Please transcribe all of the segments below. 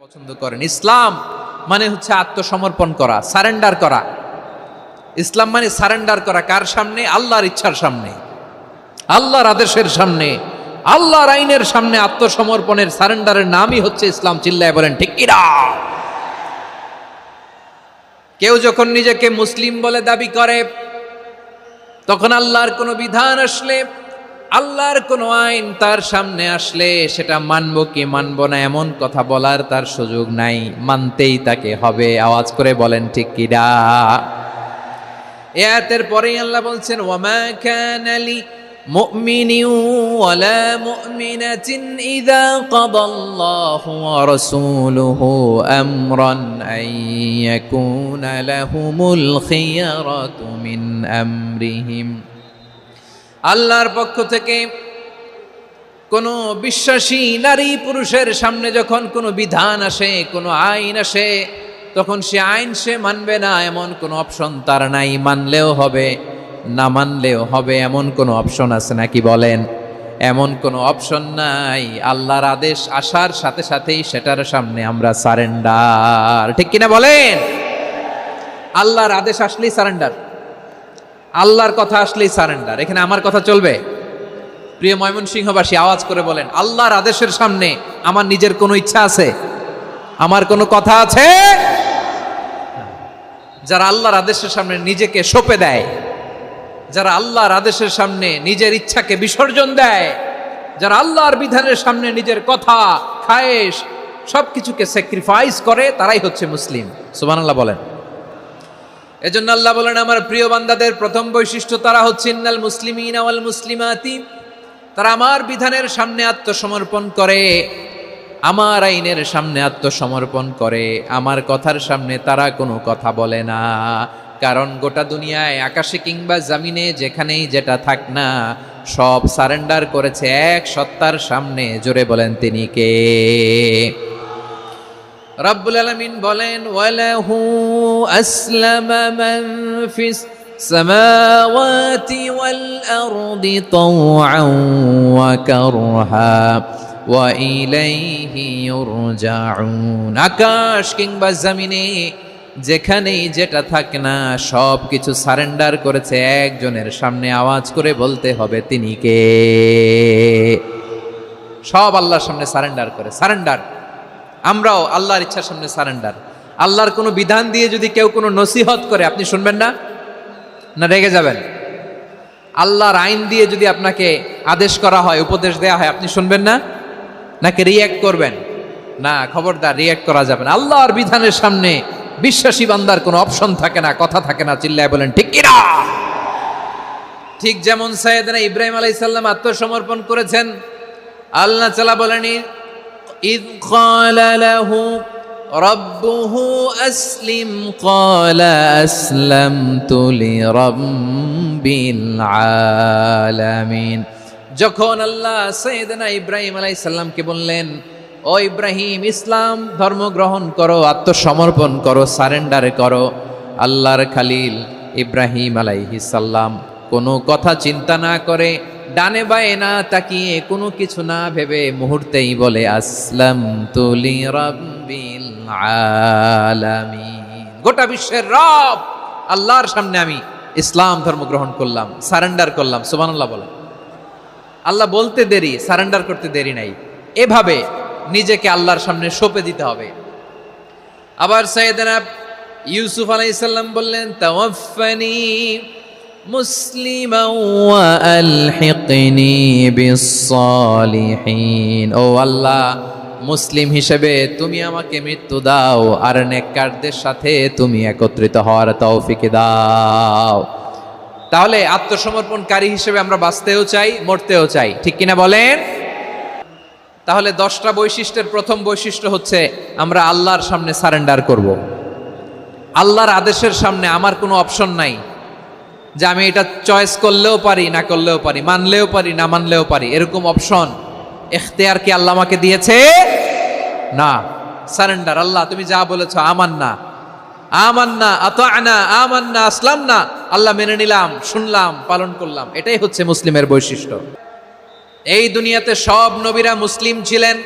পছন্দ করেন। ইসলাম মানে হচ্ছে আত্মসমর্পণ করা, সারেন্ডার করা। ইসলাম মানে সারেন্ডার করা কার সামনে? আল্লাহর ইচ্ছার সামনে, আল্লাহর আদেশের সামনে, আল্লাহর আইনের সামনে আত্মসমর্পণের সারেন্ডারের নামই হচ্ছে ইসলাম। চিল্লায় বলেন ঠিক কিনা? কেউ যখন নিজেকে মুসলিম বলে দাবি করে, তখন আল্লাহর কোনো বিধান আসলে, আল্লাহর কোনো আইন তার সামনে আসলে সেটা মানবো কি মানবো না এমন কথা বলার তার সুযোগ নাই, মানতেই তাকে হবে। আওয়াজ করে বলেন ঠিক কিনা? এই আয়াতের পরেই আল্লাহ বলছেন, ওয়ামা কানা লি মুমিনিন ওয়ালা মুমিনাতিন ইযা কাদাল্লাহু ওয়া রাসূলুহু আমরান আন ইয়াকুনা লাহুমুল খিয়ারাতু মিন আমরিহিম। আল্লাহর পক্ষ থেকে কোনো বিশ্বাসী নারী পুরুষের সামনে যখন কোনো বিধান আসে, কোনো আইন আসে, তখন সে আইন সে মানবে না এমন কোনো অপশন তার নাই। মানলেও হবে, না মানলেও হবে এমন কোনো অপশন আছে নাকি বলেন? এমন কোনো অপশন নাই। আল্লাহর আদেশ আসার সাথে সাথেই সেটার সামনে আমরা সারেন্ডার। ঠিক কিনা বলেন? আল্লাহর আদেশ আসলেই সারেন্ডার, আল্লাহর কথা আসলেই সারেন্ডার। এখানে আমার কথা চলবে? প্রিয় ময়মনসিংহবাসী, আওয়াজ করে বলেন, আল্লাহর আদেশের সামনে আমার নিজের কোনো ইচ্ছা আছে? আমার কোনো কথা আছে? যারা আল্লাহর আদেশের সামনে নিজেকে সঁপে দেয়, যারা আল্লাহর আদেশের সামনে নিজের ইচ্ছাকে বিসর্জন দেয়, যারা আল্লাহর বিধানের সামনে নিজের কথা, খায়েশ সবকিছুকে স্যাক্রিফাইস করে, তারাই হচ্ছে মুসলিম। সুবহানাল্লাহ বলেন। এজন্য আল্লাহ বলেন, আমার প্রিয় বান্দাদের প্রথম বৈশিষ্ট্য তারা হচ্ছে ইন্নাল মুসলিমিনা ওয়াল মুসলিমাতি, তারা আমার বিধানের সামনে আত্মসমর্পণ করে, আমার আইনের সামনে আত্মসমর্পণ করে, আমার কথার সামনে তারা কোনো কথা বলে না। কারণ গোটা দুনিয়ায় আকাশে কিংবা জমিনে যেখানেই যেটা থাক না, সব সারেন্ডার করেছে এক সত্তার সামনে। জোরে বলেন তিনি কে? রব্বুল আলামিন বলেন, ওয়ালাহু আসলামা মান ফিস সামাওয়াতি ওয়াল আরদি তাওআন ওয়া কারহা ওয়া ইলাইহি ইউরজাউন। আকাশ কিংবা জমিনে যেখানেই যেটা থাকে না, সব কিছু সারেন্ডার করেছে একজনের সামনে। আওয়াজ করে বলতে হবে তিনি কে? সব আল্লাহর সামনে সারেন্ডার করে। সারেন্ডার। আমরাও আল্লাহর ইচ্ছার সামনে সারেন্ডার। আল্লাহর কোনো বিধান দিয়ে যদি কেউ কোনো নসিহত করে, আপনি শুনবেন না? না রেগে যাবেন? আল্লাহর আইন দিয়ে যদি আপনাকে আদেশ করা হয়, উপদেশ দেয়া হয়, আপনি শুনবেন না? নাকি রিয়্যাক্ট করবেন? না, খবরদার, রিয়্যাক্ট করা যাবে না। আল্লাহর বিধানের সামনে বিশ্বাসী বান্দার কোনো অপশন থাকে না, কথা থাকে না। চিল্লায় বলেন ঠিক কিনা? ঠিক যেমন সাইয়েদনা ইব্রাহিম আলাইহিস সালাম আত্মসমর্পণ করেছেন। আল্লাহ তাআলা বলেন, ইয ক্বালা লাহু রাব্বুহু আসলিম ক্বালা আসলামতু লিরাব্বিল আলামিন। যখন আল্লাহ সাইয়েদনা ইব্রাহিম আলাইহিস সালামকে বললেন, ও ইব্রাহিম, ইসলাম ধর্ম গ্রহণ করো, আত্মসমর্পণ করো, সারেন্ডার করো, আল্লাহর খালিল ইব্রাহিম আলাইহিস সালাম কোনো কথা চিন্তা না করে, ডানে বায়ে না তাকিয়ে, কোনো কিছু না ভেবে মুহূর্তেই বলে, আসলামতু লিরাব্বিল আলামিন। গোটা বিশ্বের রব আল্লাহর সামনে আমি ইসলাম ধর্ম গ্রহণ করলাম, সারেন্ডার করলাম। সুবহানাল্লাহ বলেন। আল্লাহ বলতে দেরি, সারেন্ডার করতে দেরি নাই। এভাবে নিজেকে আল্লাহর সামনে সঁপে দিতে হবে। আবার সাইয়েদনা ইউসুফ আলাইহিস সালাম বললেন, তাওয়াফফানি মুসলিমান ওয়া আলহিকনি বিস-সালিহিন। ও আল্লাহ, মুসলিম হিসেবে তুমি আমাকে মৃত্যু দাও, আর নেককারদের সাথে তুমি একত্রিত হওয়ার তৌফিক দাও। তাহলে আত্মসমর্পণকারী হিসেবে আমরা বাঁচতেও চাই, মরতেও চাই। ঠিক কিনা বলেন? তাহলে 10টা বৈশিষ্ট্যের প্রথম বৈশিষ্ট্য হচ্ছে আমরা আল্লাহর সামনে সারেন্ডার করব। আল্লাহর আদেশের সামনে আমার কোনো অপশন নাই যে আমি এটা চয়েস করলেও পারি, না করলেও পারি, মানলেও পারি, না মানলেও পারি। এরকম অপশন, এখতিয়ার কি আল্লাহ আমাকে দিয়েছে? না। সারেন্ডার। আল্লাহ তুমি যা বলেছো, আমান্না আমান্না আতা'না আমান্না আসলামনা, আল্লাহ মেনে নিলাম, শুনলাম, পালন করলাম। এটাই হচ্ছে মুসলিমের বৈশিষ্ট্য। এই দুনিয়াতে সব নবীরা মুসলিম ছিলেন,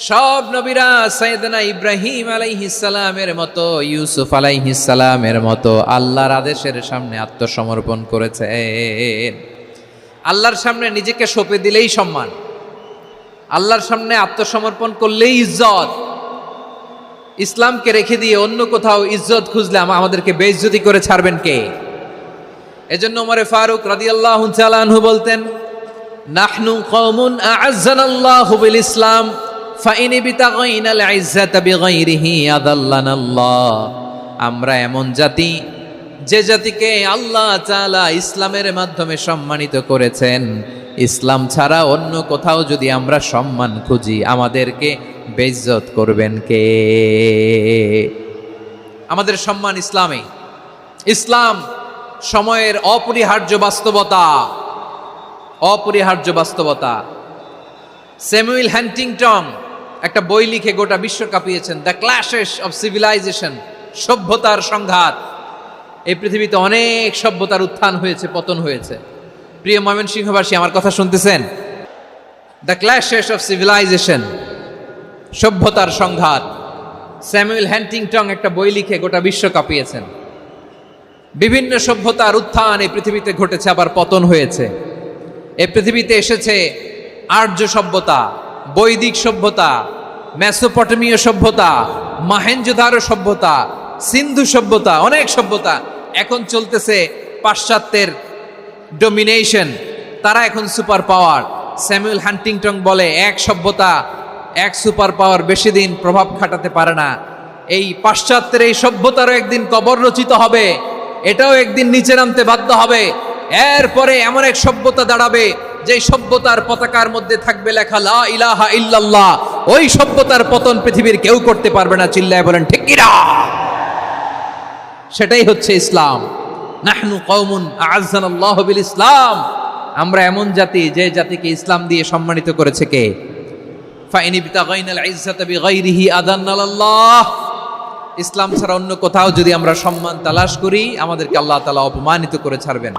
সব নবীরা সাইয়েদনা ইব্রাহিম আলাইহিস সালামের মতো, ইউসুফ আলাইহিস সালামের মতো আল্লাহর আদেশের সামনে আত্মসমর্পণ করেছেন। আল্লাহর সামনে নিজেকে সঁপে দিলেই সম্মান, আল্লাহর সামনে আত্মসমর্পণ করলেই ইজ্জত। ইসলামকে রেখে দিয়ে অন্য কোথাও ইজ্জত খুঁজলে আমাদেরকে বেইজ্জতি করে ছাড়বেন কে? এজন্য ওমর ফারুক রাদিয়াল্লাহু তাআলা আনহু বলতেন, নাহনু কওমুন আ'আজ্জানাল্লাহু বিল ইসলাম ফাইন বিতাগাইনাল ইজ্জাতা বিগাইরিহি আদাল্লানাল্লাহ। আমরা এমন জাতি, যে জাতিকে আল্লাহ তাআলা ইসলামের মাধ্যমে সম্মানিত করেছেন, ইসলাম ছাড়া অন্য কোথাও যদি আমরা সম্মান খুঁজি আমাদেরকে বেইজ্জত করবেন কে? আমাদের সম্মান ইসলামে। ইসলাম সময়ের অপরিহার্য বাস্তবতা, অপরিহার্য বাস্তবতা। স্যামুয়েল হ্যান্টিংটন একটা বই লিখে গোটা বিশ্ব কাঁপিয়েছেন, দ্য ক্ল্যাশেস অফ সিভিলাইজেশন, সভ্যতার সংঘাত। এই পৃথিবীতে অনেক সভ্যতার উত্থান হয়েছে, পতন হয়েছে। প্রিয় ময়মনসিংহবাসী, আমার কথা শুনতেছেন? দ্য ক্ল্যাশেস অফ সিভিলাইজেশন, সভ্যতার সংঘাত। স্যামুয়েল হ্যান্টিংটন একটা বই লিখে গোটা বিশ্ব কাঁপিয়েছেন। বিভিন্ন সভ্যতার উত্থান এই পৃথিবীতে ঘটেছে, আবার পতন হয়েছে। এই পৃথিবীতে এসেছে আর্য সভ্যতা, বৈদিক সভ্যতা, মেসোপটেমীয় সভ্যতা, মহেঞ্জোদারো সভ্যতা, সিন্ধু সভ্যতা, অনেক সভ্যতা। এখন চলতেছে পাশ্চাত্যের ডমিনেশন, তারা এখন সুপার পাওয়ার। স্যামুয়েল হান্টিংটন বলে, এক সভ্যতা, এক সুপার পাওয়ার বেশি দিন প্রভাব খাটাতে পারে না। এই পাশ্চাত্যের এই সভ্যতারও একদিন কবর রচিত হবে, এটাও একদিন নিচে নামতে বাধ্য হবে। এরপরে এমন এক সভ্যতা দাঁড়াবে যে সভ্যতার পতাকার মধ্যে থাকবে লেখা লা ইলাহা ইল্লাল্লাহ। ওই সভ্যতার পতন পৃথিবীর কেউ করতে পারবে না। চিল্লায় বলেন ঠিক কিনা? সেটাই হচ্ছে ইসলাম। নাহনু কওমুন আ'আজ্জানাল্লাহু বিল ইসলাম। আমরা এমন জাতি, যে জাতিকে ইসলাম দিয়ে সম্মানিত করেছে কে? ফাইন বিতাগাইনাল ইজ্জাতা বিগাইরিহি আদান্নাল্লাহ। ইসলাম ছাড়া অন্য কোথাও যদি আমরা সম্মান তালাশ করি, আমাদেরকে আল্লাহ তাআলা অপমানিত করে ছাড়বেন।